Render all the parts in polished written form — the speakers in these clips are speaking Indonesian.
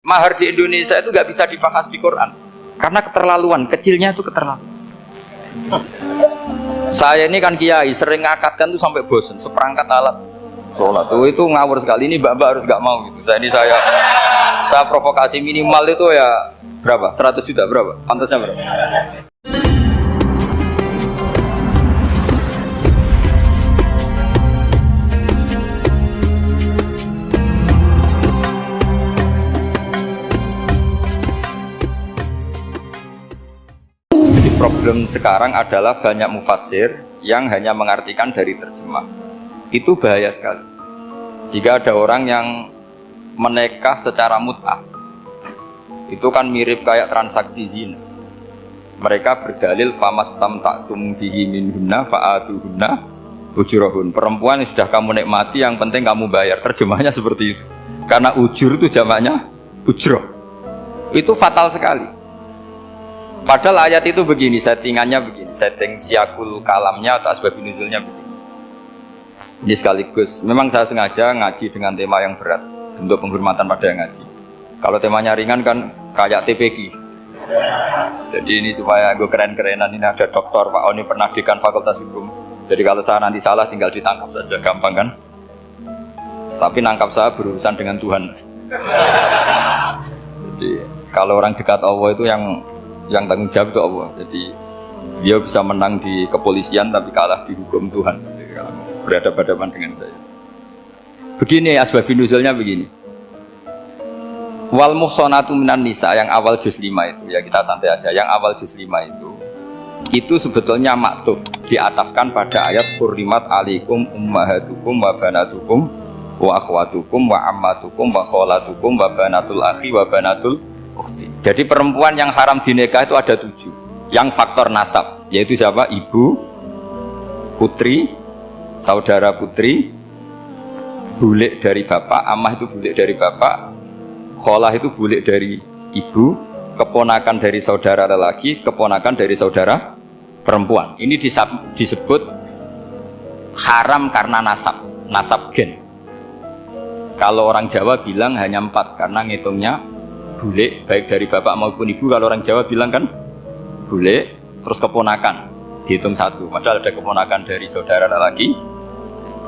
Mahar di Indonesia itu nggak bisa dibahas di Quran karena keterlaluan, kecilnya itu keterlaluan. Saya ini kan kiai, sering ngakatkan tuh sampai bosen, seperangkat alat sholat tuh itu ngawur sekali. Ini mbak-mbak harus nggak mau gitu. Saya provokasi minimal itu ya berapa? 100 juta berapa? Pantasnya berapa? Problem sekarang adalah banyak mufassir yang hanya mengartikan dari terjemah. Itu bahaya sekali. Jika ada orang yang menikah secara mut'ah, itu kan mirip kayak transaksi zina. Mereka berdalil famastamta'tum bihi minhunna fa'atuhunna ujurahun. Perempuan yang sudah kamu nikmati, yang penting kamu bayar. Terjemahnya seperti itu. Karena ujur itu jamaknya ujroh. Itu fatal sekali. Padahal ayat itu begini, settingannya begini, setting siakul kalamnya atau asbabun nuzulnya begini. Ini sekaligus, memang saya sengaja ngaji dengan tema yang berat untuk penghormatan pada yang ngaji. Kalau temanya ringan kan kayak TPG. Jadi ini supaya gue keren-kerenan, ini ada doktor Pak Oni pernah dekan Fakultas Hukum. Jadi kalau saya nanti salah tinggal ditangkap saja, gampang kan? Tapi nangkap saya berurusan dengan Tuhan. Jadi kalau orang dekat Allah itu yang tanggung jawab itu Allah. Jadi dia bisa menang di kepolisian tapi kalah di hukum Tuhan. Jadi, kalau berhadapan-hadapan dengan saya. Begini asbabun nuzulnya begini. Wal muhsanatu minan nisa yang awal juz 5 itu ya kita santai aja. Yang awal juz 5 itu sebetulnya maktuf diatafkan pada ayat hurrimat alaikum ummahatukum wa banatukum wa akhwatukum wa ammatukum wa kholatukum wa banatul akhi wa banatul ukhti. Jadi perempuan yang haram dinikah itu ada 7 yang faktor nasab, yaitu siapa? Ibu, putri, saudara putri, bulik dari bapak, amah itu bulik dari bapak, kholah itu bulik dari ibu, keponakan dari saudara lelaki, keponakan dari saudara perempuan. Ini disebut haram karena nasab gen. Kalau orang Jawa bilang hanya 4 karena ngitungnya bulik baik dari bapak maupun ibu. Kalau orang Jawa bilang kan bulik terus keponakan dihitung 1. Padahal ada keponakan dari saudara lelaki,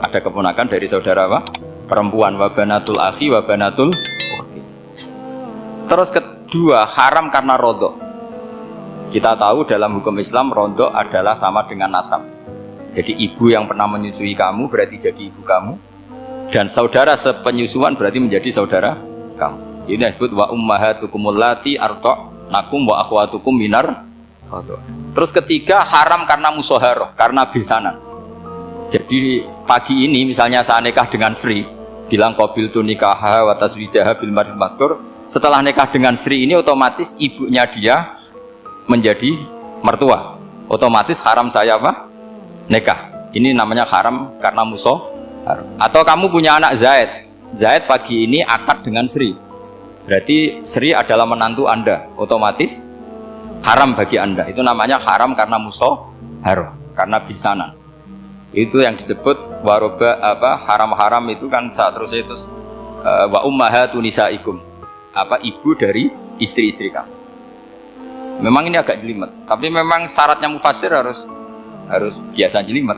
ada keponakan dari saudara apa? Perempuan. Wa banatul akhi wa banatul ukhti. Terus kedua haram karena rodok. Kita tahu dalam hukum Islam rodok adalah sama dengan nasab. Jadi ibu yang pernah menyusui kamu berarti jadi ibu kamu, dan saudara sepenyusuan berarti menjadi saudara kamu. Ini disebut wa ummahatukumul lati arta'nakum wa akhwatukum minar. Terus ketiga haram karena musoharoh, karena besanan. Jadi pagi ini misalnya saya nikah dengan Sri, bilang qabil tu nikaha wa taswijaha bil maril madkur. Setelah nikah dengan Sri ini otomatis ibunya dia menjadi mertua. Otomatis haram saya apa? Nikah. Ini namanya haram karena musoharoh. Atau kamu punya anak Zaid. Zaid pagi ini akad dengan Sri. Berarti Sri adalah menantu Anda, otomatis haram bagi Anda. Itu namanya haram karena musoharoh, karena bisanan. Itu yang disebut waroba haram-haram itu kan saat terus itu wa ummahatu nisaikum, ibu dari istri-istri kamu. Memang ini agak jelimet, tapi memang syaratnya mufassir harus biasa jelimet.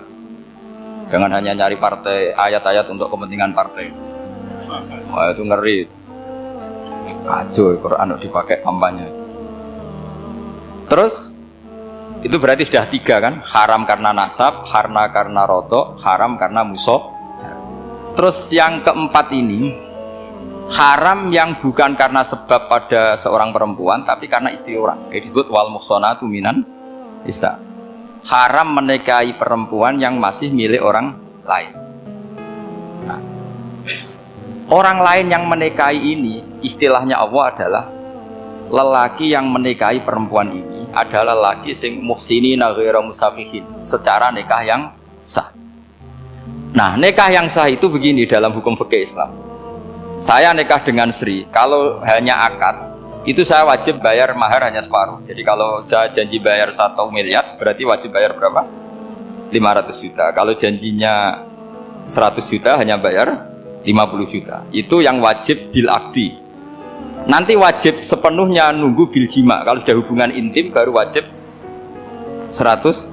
Jangan hanya nyari partai ayat-ayat untuk kepentingan partai. Wah itu ngeri. Kacau Quran dipakai kampanye. Terus itu berarti sudah 3 kan? Haram karena nasab, karena rodok, haram karena musoh. Terus yang keempat ini haram yang bukan karena sebab pada seorang perempuan tapi karena istri orang. Disebut wal muhsanatu minan nisa. Haram menikahi perempuan yang masih milik orang lain. Nah, orang lain yang menikahi ini istilahnya Allah adalah lelaki yang menikahi perempuan ini adalah lelaki sing muhsinina ghairu musafihin, secara nikah yang sah. Nah, nikah yang sah itu begini dalam hukum fikih Islam. Saya nikah dengan Sri, kalau hanya akad itu saya wajib bayar mahar hanya separuh. Jadi kalau saya janji bayar 1 miliar berarti wajib bayar berapa? 500 juta. Kalau janjinya 100 juta hanya bayar 50 juta. Itu yang wajib bil akdi. Nanti wajib sepenuhnya nunggu bil jima. Kalau sudah hubungan intim baru wajib 100%.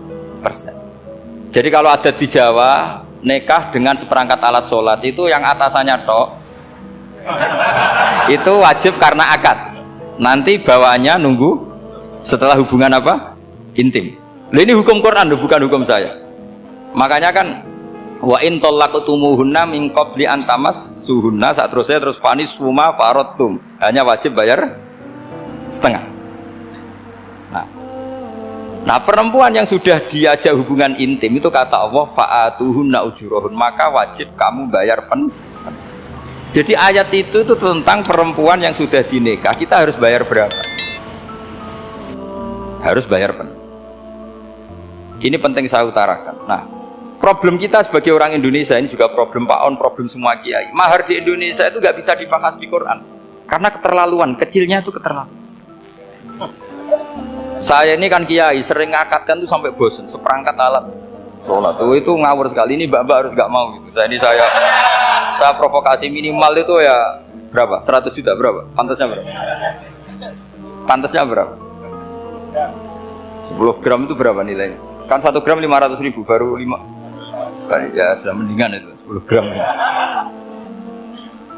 Jadi kalau ada di Jawa nikah dengan seperangkat alat sholat itu yang atasannya tok itu wajib karena akad. Nanti bawaannya nunggu setelah hubungan apa? Intim. Loh, ini hukum Quran loh, bukan hukum saya. Makanya kan wa in talaqtumuhunna min qabli an tamassuhunna, saat terus fanis suma faradtum, hanya wajib bayar setengah. Nah perempuan yang sudah diajak hubungan intim itu kata Allah fa'atuhunna ujurahun, maka wajib kamu bayar Jadi ayat itu tentang perempuan yang sudah dinikah, kita harus bayar berapa? Harus bayar penuh. Ini penting saya utarakan. Nah, problem kita sebagai orang Indonesia ini juga problem Pak On, problem semua kiai. Mahar di Indonesia itu nggak bisa dibahas di Quran karena keterlaluan, kecilnya itu keterlaluan. Saya ini kan kiai, sering ngakatkan tuh sampai bosan, seperangkat alat sholat itu ngawur sekali. Ini mbak-mbak harus nggak mau gitu. Saya provokasi minimal itu ya berapa? 100 juta berapa? Pantasnya berapa? Pantasnya berapa? 10 gram itu berapa nilainya? Kan 1 gram 500.000 baru 5. Ya sudah mendingan itu 10 gram.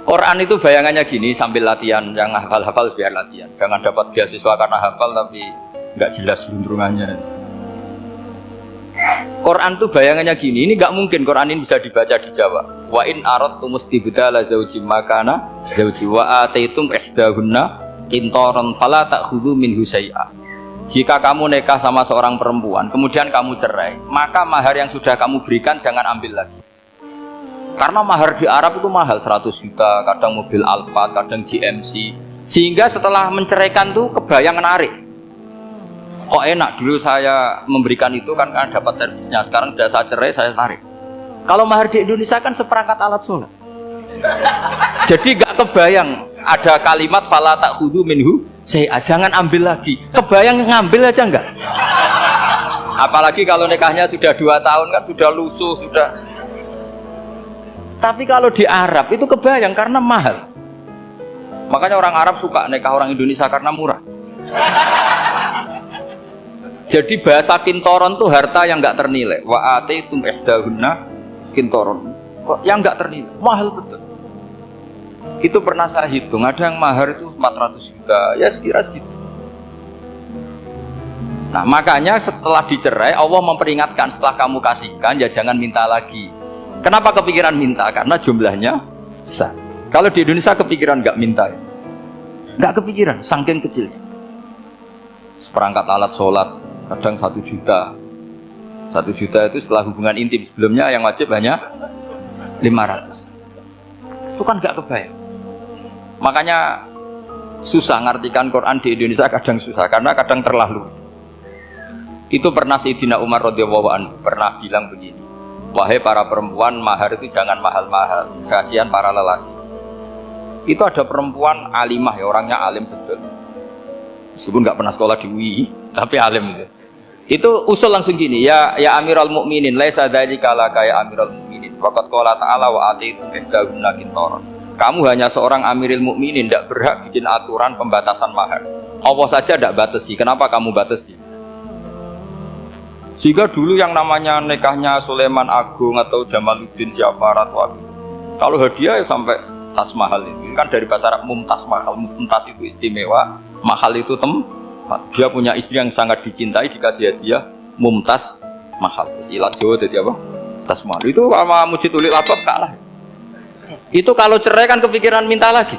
Quran itu bayangannya gini, sambil latihan, yang hafal-hafal biar latihan. Jangan dapat beasiswa karena hafal tapi nggak jelas juntrungannya. Quran tuh bayangannya gini, ini nggak mungkin Quran ini bisa dibaca di Jawa. Wa in aradtum istibdala zaujim makana zauji wa ataitum ihdahunna qintaran fala ta'khudhu minhu syai'a. Jika kamu nikah sama seorang perempuan, kemudian kamu cerai, maka mahar yang sudah kamu berikan jangan ambil lagi. Karena mahar di Arab itu mahal, 100 juta, kadang mobil Alphard, kadang GMC. Sehingga setelah menceraikan tuh kebayang menarik. Kok enak, dulu saya memberikan itu kan dapat servisnya, sekarang sudah saya cerai, saya tarik. Kalau mahar di Indonesia kan seperangkat alat sholat. Jadi gak kebayang ada kalimat fala ta'khudhu minhu syai'a, jangan ambil lagi. Kebayang ngambil aja enggak? Apalagi kalau nikahnya sudah 2 tahun kan sudah lusuh, sudah. Tapi kalau di Arab itu kebayang karena mahal. Makanya orang Arab suka nikah orang Indonesia karena murah. Jadi bahasa kintoron tuh harta yang nggak ternilai. Wa ataitum ihdahunna kintoron, yang nggak ternilai, mahal betul. Itu pernah saya hitung, ada yang mahar itu 400 juta, ya sekira segitu. Nah makanya setelah dicerai Allah memperingatkan, setelah kamu kasihkan ya jangan minta lagi. Kenapa kepikiran minta? Karena jumlahnya besar. Kalau di Indonesia kepikiran nggak minta, nggak kepikiran, saking kecilnya. Seperangkat alat sholat kadang 1 juta. 1 juta itu setelah hubungan intim, sebelumnya yang wajib hanya 500. Itu kan gak kebayang. Makanya susah ngartikan Quran di Indonesia, kadang susah karena kadang terlalu. Itu pernah Sayyidina Umar radhiyallahu anhu pernah bilang begini, wahai para perempuan, mahar itu jangan mahal-mahal, kasihan para lelaki. Itu ada perempuan alimah ya, orangnya alim betul, meskipun gak pernah sekolah di UI tapi alim gitu. Itu usul langsung gini, ya Amirul Mukminin, laisa dzalika laka ya Amirul Mukminin. Waqad qala ta'ala wa atiitum ihdahunna qintaran. Kamu hanya seorang Amirul Mukminin, tidak berhak bikin aturan pembatasan mahar. Allah saja tidak batasi, kenapa kamu batasi? Sehingga dulu yang namanya nikahnya Sulaiman Agung atau Jamaluddin siapa Ratu Agung, kalau hadiah ya sampai tas mahal itu. Kan dari bahasa Arab mumtaz mahal, mumtaz itu istimewa, mahal itu dia punya istri yang sangat dicintai, dikasih hadiah mumtaz mahal. Terus ilat Jawa jadi apa? Tas mahal. Itu sama Mujid Ulil Albab kalah. Itu kalau cerai kan kepikiran minta lagi.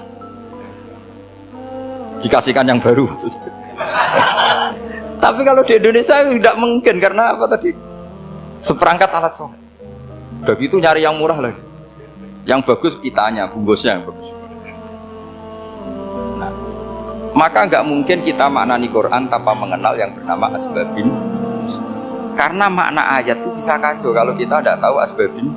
Dikasihkan yang baru. Tapi kalau di Indonesia tidak mungkin karena apa tadi? Seperangkat alat sholat. Udah gitu nyari yang murah lagi. Yang bagus kitanya, bungkusnya yang bagus. Maka nggak mungkin kita maknani Quran tanpa mengenal yang bernama asbabin. Karena makna ayat itu bisa kacau kalau kita tidak tahu asbabin.